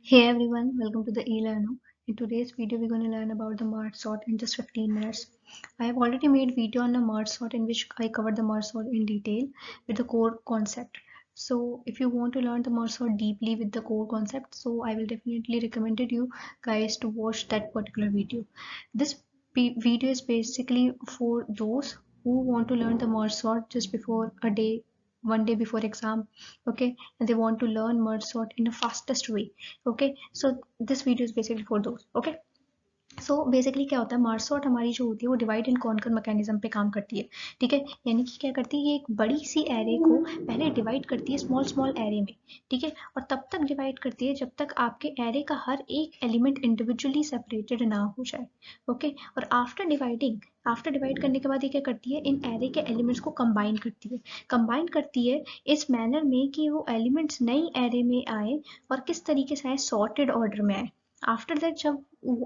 Hey everyone, welcome to the eLearner. In today's video, we're going to learn about the merge sort in just 15 minutes. I have already made video on the merge sort in which I covered the merge sort in detail with the core concept. So if you want to learn the merge sort deeply with the core concept, so I will definitely recommend you guys to watch that particular video. This video is basically for those who want to learn the merge sort just before a day, one day before exam, okay, and they want to learn merge sort in the fastest way. Okay, so this video is basically for those. Okay, so basically क्या होता है, merge sort हमारी जो होती है वो divide and conquer mechanism पे काम करती है. ठीक है, यानी कि क्या करती है, ये एक बड़ी सी एरे को पहले डिवाइड करती है स्मॉल स्मॉल एरे में. ठीक है, और तब तक डिवाइड करती है जब तक आपके एरे का हर एक एलिमेंट इंडिविजुअली सेपरेटेड ना हो जाए. ओके, और आफ्टर डिवाइड करने के बाद ये क्या करती है, इन एरे के एलिमेंट्स को कंबाइन करती है इस मैनर में कि वो एलिमेंट्स नई एरे में आए और किस तरीके से आए, सॉर्टेड ऑर्डर में आए. आफ्टर दैट जब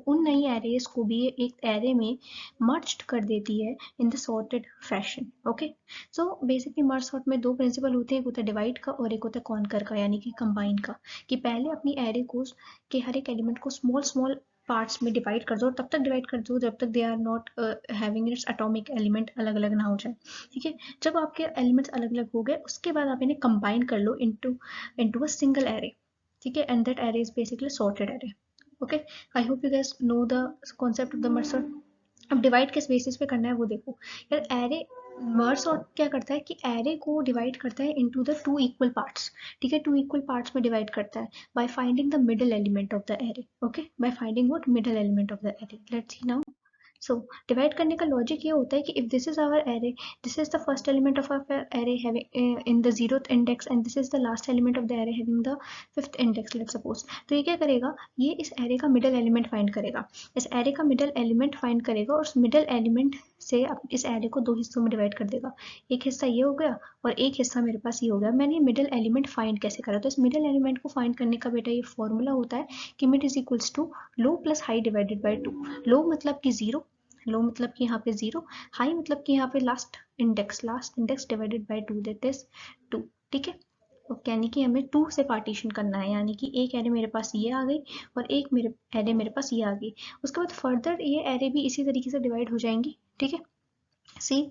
उन नई एरेज को भी एक एरे में मर्ज्ड कर देती है in the sorted fashion. Okay, so basically merge sort में दो प्रिंसिपल होते हैं, एक होता है डिवाइड का और एक होता है कॉन्कर का, यानी कि कंबाइन का. कि पहले अपनी एरे को के हर एक एलिमेंट को स्मॉल स्मॉल पार्ट्स में डिवाइड कर दो, और तब तक डिवाइड कर दो जब तक they are not having its atomic element अलग अलग ना हो जाए. ठीक है, जब आपके एलिमेंट्स अलग अलग हो गए उसके बाद आप इन्हें कंबाइन कर लो इनटू अ सिंगल एरे. ठीक है, and that array is basically sorted array. Okay, I hope you gas know the concept of the merge sort. अब डिवाइड किस बेसिस पे करना है वो देखो यार. एरे मर्ज सॉर्ट क्या करता है कि एरे को डिवाइड करता है into the two equal parts. ठीक है, टू इक्वल पार्ट्स में डिवाइड करता है by finding the middle element of the array. Okay, by finding what, middle element of the array. Let's see now. So divide करने का logic ये होता है कि if this is our array, this is the first element of our array having in the 0th index and this is the last element of the array having the 5th index, let's suppose. तो ये क्या करेगा, ये इस array का middle element find करेगा. इस array का मिडल एलिमेंट फाइंड करेगा और उस मिडल एलिमेंट से इस एरे को दो हिस्सों में डिवाइड कर देगा. एक हिस्सा ये हो गया और एक हिस्सा मेरे पास ये हो गया. मैंने मिडल एलिमेंट फाइंड कैसे करा, तो इस मिडल एलिमेंट को फाइंड करने का बेटा ये फॉर्मूला होता है कि mid is equals to low plus high divided by 2. Low मतलब कि जीरो, लो मतलब कि यहाँ पे जीरो, हाई मतलब कि यहाँ पे last index divided by 2, that is 2. ठीक है, यानी कि हमें 2 से पार्टीशन करना है, यानी कि एक एरे मेरे पास ये आ गई और एक एरे मेरे पास ये आ गई. उसके बाद फर्दर ये एरे भी इसी तरीके से डिवाइड हो जाएंगी. ठीक है, सी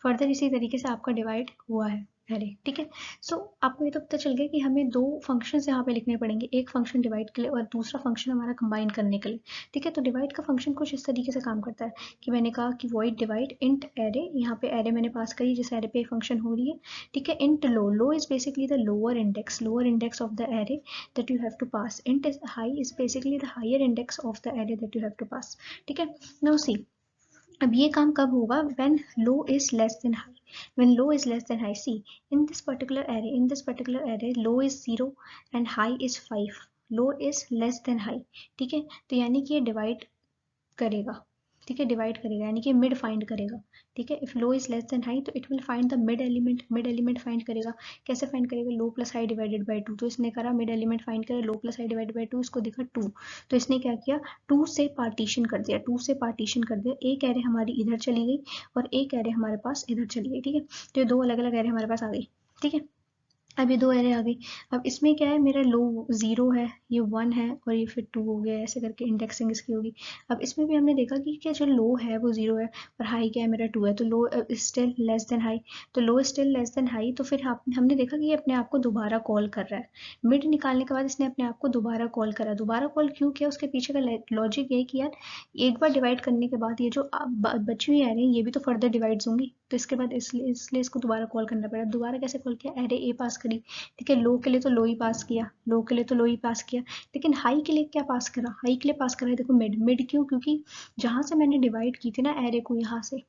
फर्दर इसी तरीके से आपका डिवाइड हुआ है एरे. ठीक है, सो आपको ये तो पता चल गया कि हमें दो फंक्शंस यहाँ पे लिखने पड़ेंगे, एक फंक्शन डिवाइड के लिए और दूसरा फंक्शन हमारा कंबाइन करने के लिए. ठीक है, तो डिवाइड का फंक्शन कुछ इस तरीके से काम करता है कि मैंने कहा कि वॉइड डिवाइड इंट एरे, यहाँ पे एरे मैंने पास करी जिस एरे पे फंक्शन हो रही है. ठीक है, int low, low is basically the lower index of the array that you have to pass. Int high is basically the higher index of the array that you have to pass. ठीक है, now see, अब ये काम कब होगा, when low is less than high. when low is less than high, see, in this particular array low is 0 and high is 5. low is less than high. ठीक है, तो यानी कि ये डिवाइड करेगा. ठीक है, डिवाइड करेगा यानी कि मिड फाइंड करेगा. ठीक है, if low is less than high तो it will find the mid element find करेगा. कैसे फाइंड करेगा, low plus high divided by 2. तो इसने करा मिड एलिमेंट फाइंड करे, low plus high divided by 2, इसको दिखा 2. तो इसने क्या किया, 2 से पार्टीशन कर दिया. एक एरे हमारी इधर चली गई और एक एरे हमारे पास इधर चली गई. ठीक है, तो ये दो अलग अलग एरे हमारे पास आ गई. ठीक है, अब ये दो एरे आ गई. अब इसमें क्या है, मेरा लो 0 है, ये 1 है और ये फिर 2 हो गया, ऐसे करके इंडेक्सिंग इसकी होगी. अब इसमें भी हमने देखा कि क्या जो लो है वो 0 है और हाई क्या है मेरा 2 है, तो लो स्टिल लेस देन हाई. तो लो स्टिल लेस देन हाई, तो फिर हमने देखा कि ये अपने आप को दोबारा कॉल कर रहा है. मिड निकालने के बाद इसने अपने आप को दोबारा कॉल करा. दोबारा कॉल क्यों किया, उसके पीछे का लॉजिक ये कि यार एक बार डिवाइड करने के बाद ये जो बची हुई एरे ये भी तो फर्दर डिवाइड्स होंगी, तो इसके बाद इसलिए इसको दोबारा कॉल करना पड़ा. दोबारा कैसे कॉल किया, एरे ए पास करी. ठीक है, लो के लिए तो लो ही पास किया, लेकिन हाई के लिए क्या पास करा, हाई के लिए पास करा है देखो मिड क्यों, क्योंकि जहां से मैंने डिवाइड की थी ना एरे को, यहाँ से,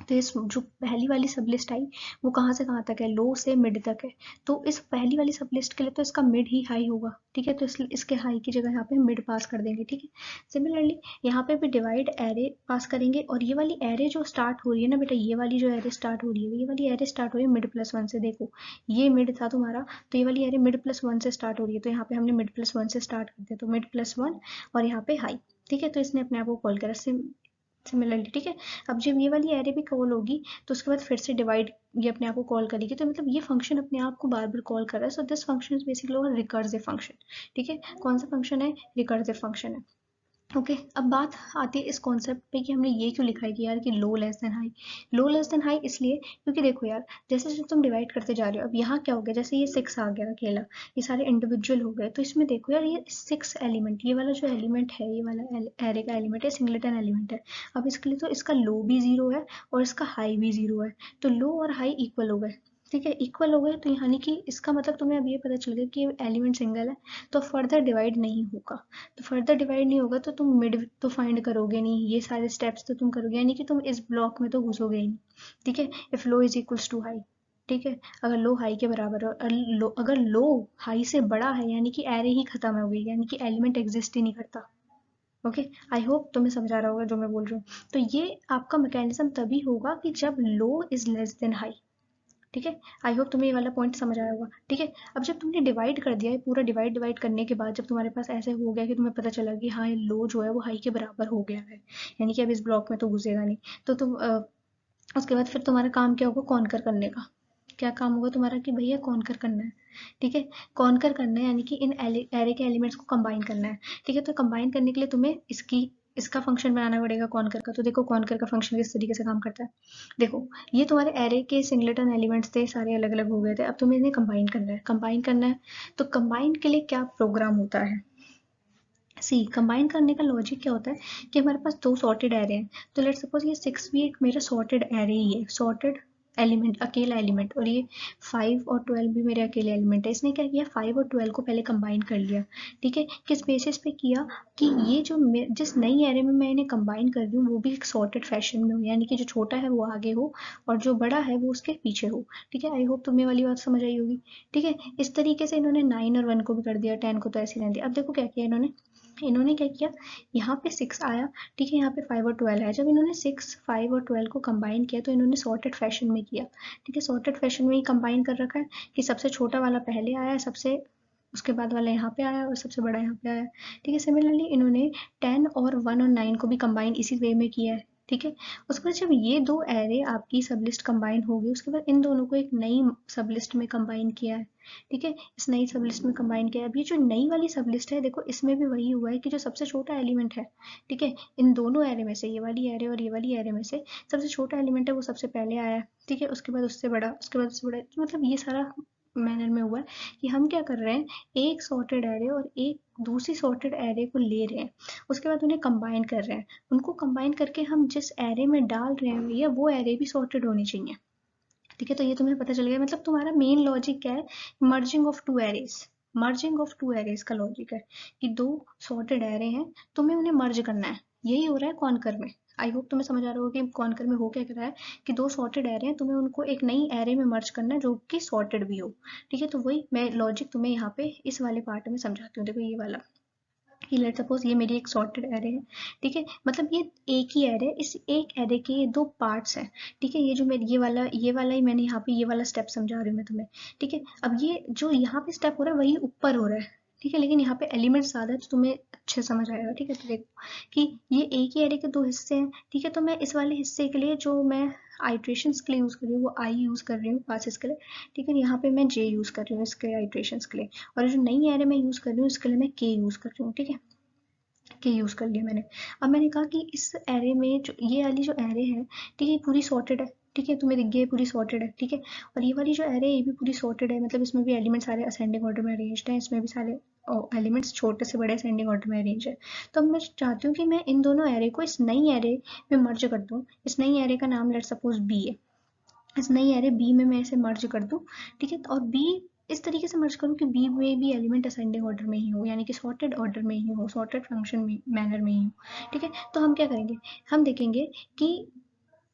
तो इस जो पहली वाली सब लिस्ट आई वो कहाँ से कहाँ तक है, लो से मिड तक है. तो इस पहली वाली सब लिस्ट के लिए तो इसका मिड ही हाई होगा. ठीक है, तो इसके हाई की जगह यहाँ पे मिड पास कर देंगे. ठीक है, सिमिलरली यहाँ पे भी डिवाइड एरे पास करेंगे और ये वाली एरे जो स्टार्ट हो रही है ना बेटा, ये वाली जो एरे स्टार्ट हो रही है, ये वाली एरे स्टार्ट हो रही है मिड प्लस 1 से. देखो ये मिड था तुम्हारा, तो ये वाली एरे मिड प्लस 1 से स्टार्ट हो रही है, तो यहाँ पे हमने मिड प्लस 1 से स्टार्ट कर दिया, तो मिड प्लस 1 और यहाँ पे हाई. ठीक है, तो इसने अपने आप को कॉल करा. सिमिलरली, ठीक है। अब जब ये वाली एरे भी कॉल होगी तो उसके बाद फिर से डिवाइड ये अपने आप को कॉल करेगी, तो मतलब ये फंक्शन अपने आप को बार बार कॉल कर रहा है। So this function is basically recursive function, ठीक है। कौन सा फंक्शन है? रिकर्सिव फंक्शन है। ओके अब बात आती है इस कॉन्सेप्ट पे कि हमने ये क्यों लिखा है कि यार कि लो लेस देन हाई। लो लेस देन हाई इसलिए क्योंकि देखो यार, जैसे जैसे तुम डिवाइड करते जा रहे हो, अब यहाँ क्या हो गया, जैसे ये 6 आ गया अकेला, ये सारे इंडिविजुअल हो गए, तो इसमें देखो यार ये 6 एलिमेंट, ये वाला जो एलिमेंट है, ये वाला एरे का एलिमेंट है, सिंगलेटन एलिमेंट है। अब इसके लिए तो इसका लो भी 0 है और इसका हाई भी 0 है, तो लो और हाई इक्वल हो गए, ठीक है, इक्वल हो गए, तो यानी कि इसका मतलब तुम्हें अब ये पता चल गया कि एलिमेंट सिंगल है, तो फर्दर डिवाइड नहीं होगा। तो फर्दर डिवाइड नहीं होगा तो तुम मिड तो फाइंड करोगे नहीं, ये सारे स्टेप्स तो तुम करोगे, यानी कि तुम इस ब्लॉक में तो घुसोगे ही नहीं, ठीक है। If low is equals to high, ठीक है, अगर लो हाई के बराबर हो और लो, अगर लो हाई से बड़ा है, यानी कि एरे ही खत्म हो गई, यानी कि एलिमेंट एग्जिस्ट ही नहीं करता। ओके, आई होप तुम्हें समझ आ रहा होगा जो मैं बोल रही हूँ। तो ये आपका मैकेनिज्म तभी होगा कि जब लो इज लेस देन हाई, ठीक है। आई होप तुम्हें ये वाला पॉइंट समझ आया होगा, ठीक है। अब जब तुमने डिवाइड कर दिया है, पूरा डिवाइड डिवाइड करने के बाद जब तुम्हारे पास ऐसे हो गया कि तुम्हें पता चला कि हाँ ये लो जो है वो हाई के बराबर हो गया है, यानी कि अब इस ब्लॉक में तो घुसेगा नहीं, तो तुम उसके बाद फिर तुम्हारा काम क्या होगा? कॉन्कर करने का। क्या काम होगा तुम्हारा कि भैया कॉन्कर करना है, ठीक है। कॉन्कर करना है यानी कि इन एरे के एलिमेंट्स को कंबाइन करना है, ठीक है। तो कंबाइन करने के लिए तुम्हें इसका फंक्शन बनाना पड़ेगा कॉन्कर का। तो देखो कॉन्कर का फंक्शन किस तरीके से काम करता है। देखो ये तुम्हारे एरे के सिंगलेटन एलिमेंट्स थे, सारे अलग अलग हो गए थे, अब तुम्हें इन्हें कंबाइन करना है, कंबाइन करना है। तो कंबाइन के लिए क्या प्रोग्राम होता है? सी कंबाइन करने का लॉजिक क्या होता है कि हमारे पास दो सॉर्टेड एरे हैं, तो लेट्स सपोज ये 6 भी एक मेरा सॉर्टेड एरे ही है, सॉर्टेड एलिमेंट, अकेला एलिमेंट, और ये 5 और 12 भी मेरे अकेले एलिमेंट है। इसने क्या किया, 5 और 12 को पहले कंबाइन कर लिया, ठीक है। किस बेसिस पे किया कि ये जो जिस नई एरे में मैं इन्हें कंबाइन कर रही हूँ वो भी एक सॉर्टेड फैशन में हो, यानी कि जो छोटा है वो आगे हो और जो बड़ा है वो उसके पीछे हो, ठीक है। आई होप तुम्हें वाली बात समझ आई होगी, ठीक है। इस तरीके से इन्होंने 9 और 1 को भी कर दिया, 10 को तो ऐसे ही रहने दिया। अब देखो क्या किया इन्होंने, इन्होंने क्या किया, यहाँ पे 6 आया, ठीक है, यहाँ पे 5 और 12 आया। जब इन्होंने 6, 5 और 12 को कंबाइन किया तो इन्होंने सॉर्टेड फैशन में किया, ठीक है। सॉर्टेड फैशन में ही कंबाइन कर रखा है कि सबसे छोटा वाला पहले आया, सबसे उसके बाद वाला यहाँ पे आया और सबसे बड़ा यहाँ पे आया, ठीक है। सिमिलरली इन्होंने 10 और 1 और 9 को भी कंबाइन इसी वे में किया है, ठीक है। उसके बाद जब ये दो एरे आपकी सबलिस्ट कंबाइन होगी, उसके बाद इन दोनों को एक नई सबलिस्ट में कंबाइन किया है, ठीक है। इस नई सबलिस्ट में कंबाइन किया है। अब ये जो नई वाली सबलिस्ट है, देखो इसमें भी वही हुआ है कि जो सबसे छोटा एलिमेंट है, ठीक है, इन दोनों एरे में से, ये वाली एरे और ये वाली एरे में से सबसे छोटा एलिमेंट है वो सबसे पहले आया है, ठीक है। उसके बाद उससे बड़ा, उसके बाद उससे बड़ा, तो मतलब ये सारा मैनर में हुआ है कि हम क्या कर रहे हैं, एक सॉर्टेड एरे और एक दूसरी सॉर्टेड एरे को ले रहे हैं, उसके बाद उन्हें कंबाइन कर रहे हैं। उनको कंबाइन करके हम जिस एरे में डाल रहे हैं भैया वो एरे भी सॉर्टेड होनी चाहिए, ठीक है। तो ये तुम्हें पता चल गया, मतलब तुम्हारा मेन लॉजिक क्या है, merging of two arrays. Merging of two arrays का लॉजिक है कि दो सॉर्टेड एरे हैं, तुम्हें उन्हें मर्ज करना है, यही हो रहा है कॉन्कर में। आई होप तुम्हें समझ आ रहा होगा कि कॉन्कर में हो क्या रहा है कि दो सॉर्टेड एरे हैं, तुम्हें उनको एक नई एरे में मर्ज करना है जो कि सॉर्टेड भी हो, ठीक है। तो वही मैं लॉजिक तुम्हें यहाँ पे इस वाले पार्ट में समझाती हूँ। देखो ये वाला कि लेट सपोज ये मेरी एक सॉर्टेड एरे है, ठीक है, मतलब ये एक ही एरे, इस एक एरे के ये दो पार्ट्स हैं, ठीक है। ये जो मेरी ये वाला ही मैंने यहाँ पे ये वाला स्टेप समझा रही हूँ मैं तुम्हें, ठीक है। अब ये जो यहाँ पे स्टेप हो रहा है वही ऊपर हो रहा है, ठीक है, लेकिन यहाँ पे एलिमेंट्स ज्यादा है तो तुम्हें अच्छे समझ आएगा, ठीक है। तो देखो कि ये एक ही एरे के दो हिस्से हैं, ठीक है। तो मैं इस वाले हिस्से के लिए जो मैं आइट्रेशंस के लिए यूज कर रही हूँ वो आई यूज कर रही हूँ पासिस के लिए, ठीक है। यहाँ पे मैं जे यूज कर रही हूँ इसके आइट्रेशंस के लिए, और जो नई एरे मैं यूज कर रही हूँ इसके लिए मैं के यूज कर रही हूँ, ठीक है। के यूज़ कर लिया मैंने। अब मैंने कहा कि इस एरे में जो ये वाली जो एरे है, ठीक है, पूरी सॉर्टेड है, ठीक है, तुम्हें दिख गया पूरी सॉर्टेड है, ठीक है। और ये वाली जो एरे है ये भी पूरी सॉर्टेड है, मतलब इसमें भी एलिमेंट सारे असेंडिंग ऑर्डर में अरेंज्ड हैं, इसमें भी सारे एलिमेंट्स छोटे से बड़े असेंडिंग ऑर्डर में अरेंज है। तो अब मैं चाहती हूँ कि मैं इन दोनों एरे को इस नई एरे में मर्ज कर दूँ। इस नई एरे का नाम लेट सपोज बी है, इस नई एरे बी में मैं इसे मर्ज कर दूं, ठीक है। और बी इस तरीके से मर्ज करूं कि बी में भी एलिमेंट असेंडिंग ऑर्डर में ही हो, यानी कि सॉर्टेड ऑर्डर में ही हो, सॉर्टेड फंक्शन में मैनर में ही हो, ठीक है। तो हम क्या करेंगे, हम देखेंगे कि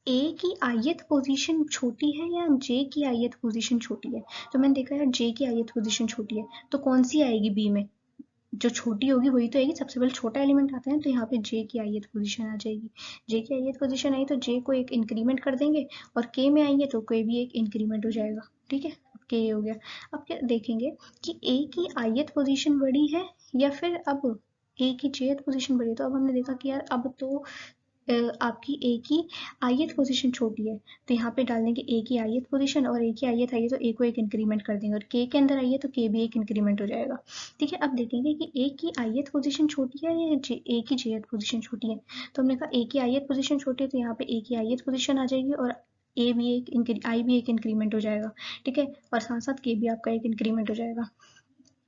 ए की ith पोजीशन छोटी है या जे की ith पोजीशन छोटी है। तो मैंने देखा यार जे की ith पोजीशन छोटी है, तो कौन सी आएगी बी में, जो छोटी होगी वही तो आएगी, सबसे पहले छोटा एलिमेंट आता है, तो यहाँ पे जे की ith पोजीशन आ जाएगी। जे की ith पोजीशन आई तो जे को एक इंक्रीमेंट कर देंगे, और के में आएंगे तो के भी एक इंक्रीमेंट हो जाएगा, ठीक है। के हो गया। अब क्या देखेंगे कि ए की ith पोजीशन बड़ी है या फिर अब ए की jth पोजीशन बड़ी है। तो अब हमने देखा कि यार अब तो आपकी ए की ith पोजीशन छोटी है, तो यहाँ पे डाल देंगे ए की ith पोजीशन, और ए की ith आई है तो ए को एक इंक्रीमेंट कर देंगे, और के के अंदर आई है तो के भी एक इंक्रीमेंट हो जाएगा। ठीक है, अब देखेंगे कि ए की ith पोजीशन छोटी है या ए की jth पोजीशन छोटी है। तो हमने कहा ए की ith पोजीशन छोटी है, तो यहाँ पे ए की ith पोजीशन आ जाएगी, और ए भी एक आई भी एक इंक्रीमेंट हो जाएगा। ठीक है, और साथ साथ के भी आपका एक इंक्रीमेंट हो जाएगा।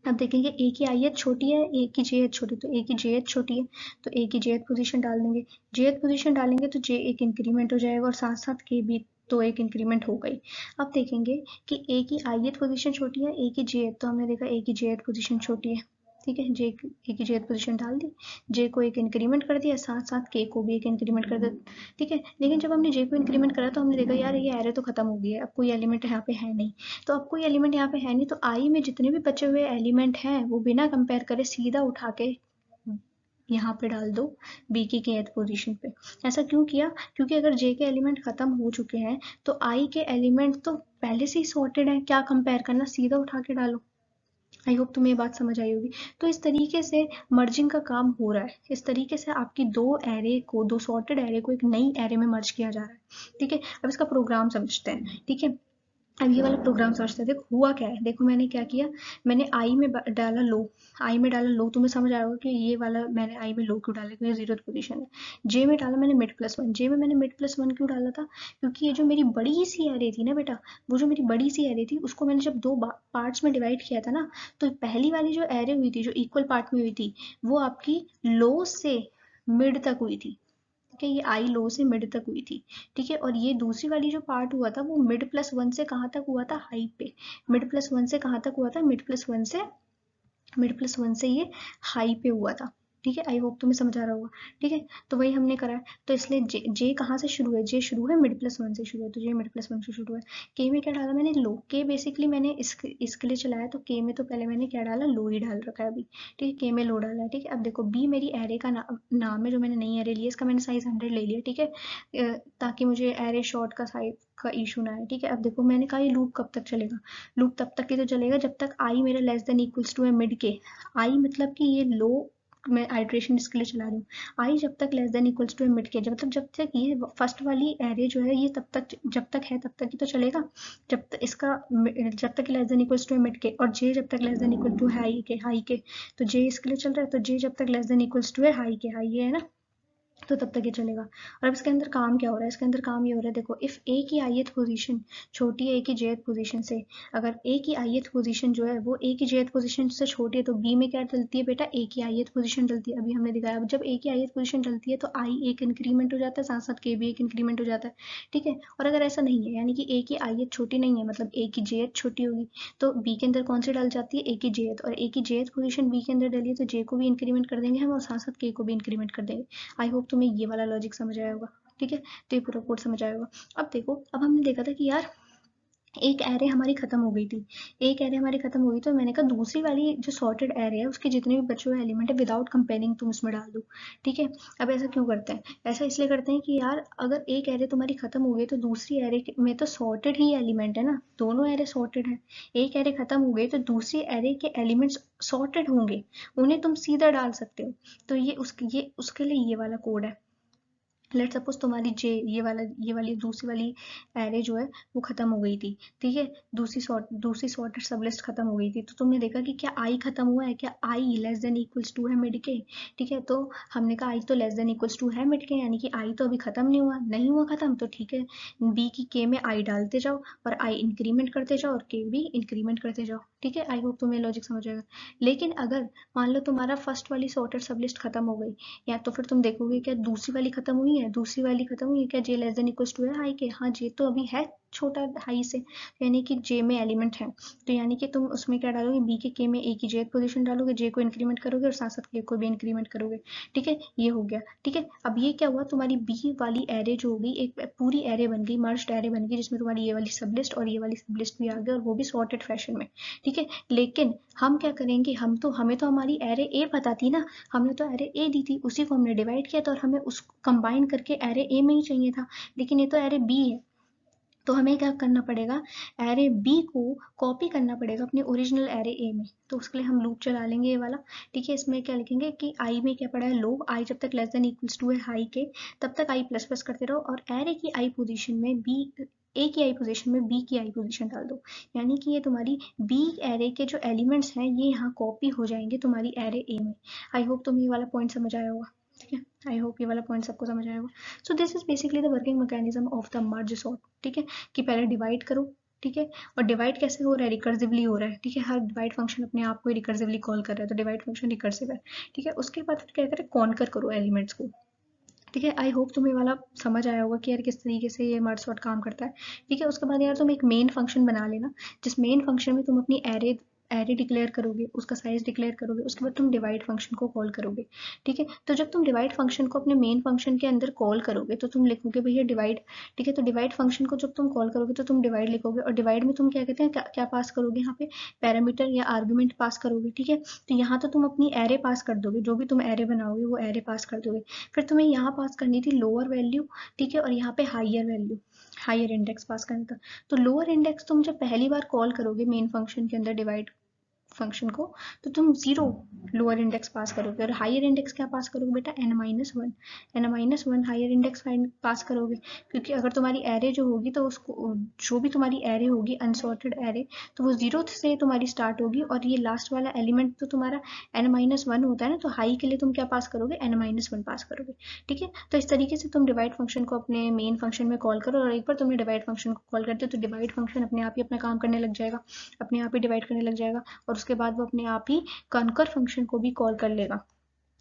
अब देखेंगे ए की ith छोटी है, ए की jth छोटी, तो ए की jth छोटी है तो ए की jth पोजीशन डाल देंगे। jth पोजीशन डालेंगे तो जे एक इंक्रीमेंट हो जाएगा, और साथ साथ के भी तो एक इंक्रीमेंट हो गई। अब देखेंगे कि ए की ith पोजीशन छोटी है, ए की jth, तो हमने देखा ए की jth पोजीशन छोटी है। ठीक है, जे ए की jth पोजीशन डाल दी, जे को एक इंक्रीमेंट कर दिया, साथ साथ के को भी एक इंक्रीमेंट कर दिया। ठीक है, लेकिन जब हमने जे को इंक्रीमेंट करा तो हमने देखा यार ये एरे तो खत्म हो गई है, अब कोई एलिमेंट यहाँ पे है नहीं। तो अब कोई एलिमेंट यहाँ पे है नहीं, तो आई में जितने भी बचे हुए एलिमेंट हैं वो बिना कंपेयर करे सीधा उठा के यहाँ पे डाल दो बी की kth पोजीशन पे। ऐसा क्यों किया? क्योंकि अगर जे के एलिमेंट खत्म हो चुके हैं तो आई के एलिमेंट तो पहले से ही सॉर्टेड है, क्या कंपेयर करना, सीधा उठा के डालो। आई होप तुम्हें ये बात समझ आई होगी। तो इस तरीके से मर्जिंग का काम हो रहा है, इस तरीके से आपकी दो सॉर्टेड एरे को एक नई एरे में मर्ज किया जा रहा है। ठीक है, अब इसका प्रोग्राम समझते हैं। ठीक है, अब ये वाला प्रोग्राम समझते हैं। देखो हुआ क्या है, देखो मैंने क्या किया, मैंने आई में डाला लो, आई में डाला लो, तुम्हें समझ आएगा कि ये वाला मैंने आई में लो क्यों डाला, क्योंकि जीरो पोजीशन है। जे में डाला मैंने मिड प्लस वन, जे में मैंने मिड प्लस वन क्यों डाला था, क्योंकि ये जो मेरी बड़ी सी एरे थी ना बेटा, वो जो मेरी बड़ी सी एरे थी उसको मैंने जब दो पार्ट्स में डिवाइड किया था ना, तो पहली वाली जो एरे हुई थी जो इक्वल पार्ट में हुई थी वो आपकी लो से मिड तक हुई थी। ठीक है, ये आई लो से मिड तक हुई थी। ठीक है, और ये दूसरी वाली जो पार्ट हुआ था वो मिड प्लस वन से कहाँ तक हुआ था, हाई पे। मिड प्लस वन से कहाँ तक हुआ था, मिड प्लस वन से ये हाई पे हुआ था। ठीक है, आई होप तुम्हें समझ आ रहा होगा। ठीक है, तो वही हमने करा है। तो इसलिए जे कहाँ से शुरू है, जे शुरू है मिड प्लस वन से शुरू है, तो जे मिड प्लस वन से शुरू है। के में क्या डाला मैंने, लो। के बेसिकली मैंने इसके लिए चलाया, तो के में तो पहले मैंने क्या डाला, लो ही डाल रखा है अभी। ठीक है, के में लो डाला है। ठीक है, अब देखो बी मेरी एरे का नाम है, जो मैंने नई एरे ली है इसका मैंने साइज 100 ले लिया। ठीक है, ताकि मुझे एरे शॉर्ट का साइज का इशू ना है। ठीक है, अब देखो मैंने कहा ये लूप कब तक चलेगा, लूप तब तक ही तो चलेगा जब तक आई मेरा लेस देन इक्वल्स टू है मिड के। आई मतलब कि ये लो, मैं आइट्रेशन इसके लिए चला रही हूँ। आई जब तक लेस देन इक्वल्स टू है मिड के, मतलब जब तक ये फर्स्ट वाली एरे जो है ये तब तक जब तक है तब तक ही तो चलेगा, जब तक इसका जब तक लेस देन इक्वल्स टू है मिड के, और जे जब तक लेस देन इक्वल टू है हाई के, तो जे इसके लिए चल रहा है, तो जे जब तक लेस देन इक्वल्स टू है हाई है ना, तो तब तक ये चलेगा। और अब इसके अंदर काम क्या हो रहा है, इसके अंदर काम ये हो रहा है, देखो इफ ए की ith पोजीशन छोटी है ए की jth पोजीशन से, अगर ए की ith पोजीशन जो है वो ए की jth पोजीशन से छोटी है, तो बी में क्या डलती है बेटा, ए की ith पोजीशन डलती है। अभी हमने दिखाया, अब जब ए की ith पोजीशन डलती है तो आई एक इंक्रीमेंट हो जाता है, साथ साथ के भी एक इंक्रीमेंट हो जाता है। ठीक है, और अगर ऐसा नहीं है, यानी कि ए की ith छोटी नहीं है, मतलब ए की jth छोटी होगी, तो बी के अंदर कौन सी डल जाती है, ए की jth, और ए की jth पोजीशन बी के अंदर डली है तो जे को भी इंक्रीमेंट कर देंगे हम, और साथ साथ के को भी इंक्रीमेंट कर देंगे। आई होप तुम्हें ये वाला लॉजिक समझ आया होगा। ठीक है, तो ये पूरा कोड समझ आया होगा। अब देखो, अब हमने देखा था कि यार एक एरे हमारी खत्म हो गई थी, एक एरे हमारी खत्म हो गई, तो मैंने कहा दूसरी वाली जो सॉर्टेड एरे है उसके जितने भी बचे हुए एलिमेंट है विदाउट कंपेयरिंग तुम उसमें डाल दो। ठीक है, अब ऐसा क्यों करते हैं, ऐसा इसलिए करते हैं कि यार अगर एक एरे तुम्हारी खत्म हो गई तो दूसरी एरे में तो सॉर्टेड ही एलिमेंट है ना, दोनों एरे सॉर्टेड है। एक एरे खत्म हो गई तो दूसरी एरे के एलिमेंट्स सॉर्टेड होंगे, उन्हें तुम सीधा डाल सकते हो। तो ये उसके लिए ये वाला कोड है। लेट सपोज तुम्हारी जे ये वाली दूसरी वाली एरे जो है वो खत्म हो गई थी। ठीक है, दूसरी सॉर्टेड सबलिस्ट खत्म हो गई थी, तो तुमने देखा कि क्या आई खत्म हुआ है, क्या आई लेस देन इक्वल्स टू है मिड के। ठीक है, तो हमने कहा आई तो लेस देन इक्वल्स टू है मिड के, यानी कि आई तो अभी खत्म नहीं हुआ खत्म, तो ठीक है, बी की के में आई डालते जाओ और आई इंक्रीमेंट करते जाओ और के भी इंक्रीमेंट करते जाओ। ठीक है, आई होप तुम्हें लॉजिक समझ आएगा। लेकिन अगर मान लो तुम्हारा फर्स्ट वाली सॉर्टेड सबलिस्ट खत्म हो गई, या तो फिर तुम देखोगे क्या दूसरी वाली खत्म हुई है, दूसरी वाली खत्म हुई है, क्या जे लेस देन इक्वल्स टू है हाई के, हाँ जे तो अभी है छोटा हाई से, यानी कि जे में एलिमेंट है, तो यानी कि तुम उसमें क्या डालोगे, बी के में ए की जेथ पोजीशन डालोगे, जे को इंक्रीमेंट करोगे और साथ साथ के को भी इंक्रीमेंट करोगे। ठीक है, ये हो गया। ठीक है, अब ये क्या हुआ, तुम्हारी बी वाली एरे जो होगी एक पूरी एरे बन गई, मर्ज्ड एरे बन गई, जिसमें तुम्हारी ये वाली सबलिस्ट और ये वाली सबलिस्ट भी आ गई, और वो भी सॉर्टेड फैशन में। ठीक है, लेकिन हम क्या करेंगे, हमें तो हमारी एरे ए पता थी ना, हमने तो एरे ए दी थी, उसी को हमने डिवाइड किया था, और हमें उसको कंबाइन करके एरे ए में ही चाहिए था, लेकिन ये तो एरे बी है, तो हमें क्या करना पड़ेगा, एरे बी को कॉपी करना पड़ेगा अपने ओरिजिनल एरे ए में। तो उसके लिए हम लूप चला लेंगे ये वाला, ठीक है। इसमें क्या लिखेंगे कि आई में क्या पड़ा है, लो, आई जब तक लेस देन इक्वल्स टू है हाई के, तब तक आई प्लस प्लस करते रहो, और एरे की आई पोजीशन में बी, ए की आई पोजीशन में बी की आई पोजीशन डाल दो। यानी कि ये तुम्हारी बी एरे के जो एलिमेंट्स हैं ये यहाँ कॉपी हो जाएंगे तुम्हारी एरे ए में। आई होप तुम्हें ये वाला पॉइंट समझ आया होगा, ठीक है। आई होप ये वाला पॉइंट सबको समझ आया होगा। So this is basically the working mechanism of the merge sort, ठीक है। कि पहले डिवाइड करो, ठीक है। और डिवाइड कैसे हो रहा है, रिकर्सिवली हो रहा है, ठीक है। हर डिवाइड फंक्शन अपने आप को रिकर्सिवली कॉल कर रहा है, तो डिवाइड फंक्शन रिकर्सिव है, ठीक है। उसके बाद फिर क्या करें, कॉन्कर करो एलिमेंट्स को, ठीक है। आई होप तुम्हें वाला समझ आया होगा कि यार किस तरीके से ये मर्ज सॉर्ट काम करता है, ठीक है। उसके बाद यार तुम एक मेन फंक्शन बना लेना, जिस मेन फंक्शन में तुम अपनी एरे एरे डिक्लेयर करोगे, उसका साइज डिक्लेयर करोगे, उसके बाद तुम डिवाइड फंक्शन को कॉल करोगे, ठीक है। तो जब तुम डिवाइड फंक्शन को अपने मेन फंक्शन के अंदर कॉल करोगे तो तुम लिखोगे भैया डिवाइड, ठीक है। तो डिवाइड फंक्शन को जब तुम कॉल करोगे तो तुम डिवाइड लिखोगे, और डिवाइड में तुम क्या कहते हैं, क्या पास करोगे यहाँ पे, पैरामीटर या आर्गुमेंट पास करोगे, ठीक है। तो यहाँ तो तुम अपनी एरे पास कर दोगे, जो भी तुम एरे बनाओगे वो एरे पास कर दोगे। फिर तुम्हें यहाँ पास करनी थी लोअर वैल्यू, ठीक है, और यहाँ पे हाइयर वैल्यू, हाइयर इंडेक्स पास करना था। तो लोअर इंडेक्स तुम जब पहली बार कॉल करोगे मेन फंक्शन के अंदर डिवाइड फंक्शन को, तो तुम जीरो लोअर इंडेक्स पास करोगे, और हायर इंडेक्स क्या पास करोगे बेटा, n-1, n-1 हायर इंडेक्स पास करोगे। क्योंकि अगर तुम्हारी एरे जो होगी तो उसको, जो भी तुम्हारी एरे होगी अनसॉर्टेड एरे, तो वो जीरो से तुम्हारी स्टार्ट होगी, और ये लास्ट वाला एलिमेंट तो तुम्हारा n-1 होता है ना, तो हाई के लिए तुम क्या पास करोगे, n-1 पास करोगे, ठीक है। तो इस तरीके से तुम डिवाइड फंक्शन को अपने मेन फंक्शन में कॉल करो, और एक बार तुमने डिवाइड फंक्शन को कॉल करते हो तो डिवाइड फंक्शन अपने आप ही अपना काम करने लग जाएगा, अपने आप ही डिवाइड करने लग जाएगा, और उसके बाद वो अपने आप ही कॉन्कर फंक्शन को भी कॉल कर लेगा।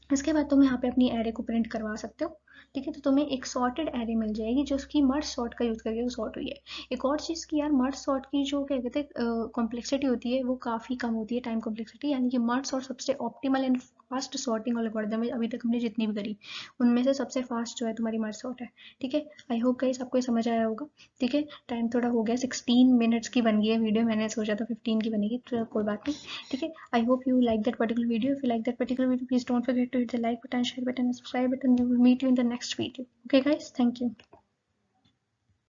इसके बाद तुम यहाँ पे अपनी एरे को प्रिंट करवा सकते हो, ठीक है। तो तुम्हें एक सॉर्टेड एरे मिल जाएगी जो उसकी मर्ज सॉर्ट का यूज करके सॉर्ट हुई है। एक और चीज़ की यार, मर्ज सॉर्ट की जो क्या कहते हैं कॉम्प्लेक्सिटी होती है वो काफ़ी कम होती है, टाइम कॉम्प्लेक्सिटी। यानी कि मर्ज सॉर्ट सबसे optimal and fast sorting algorithm है अभी तक हमने जितनी भी करी, उनमें से सबसे फास्ट जो है तुम्हारी मर्ज सॉर्ट है, ठीक है। आई होप गाइस आपको ये समझ आया होगा, ठीक है। टाइम थोड़ा हो गया, 16 मिनट्स की बन गई है वीडियो, मैंने सोचा था 15 की बनेगी, तो कोई बात नहीं, ठीक है। I hope you like that particular video. If you like that particular video, please don't forget to hit the like button, share button, and subscribe button. We will meet you in the next video. Okay, guys? Thank you.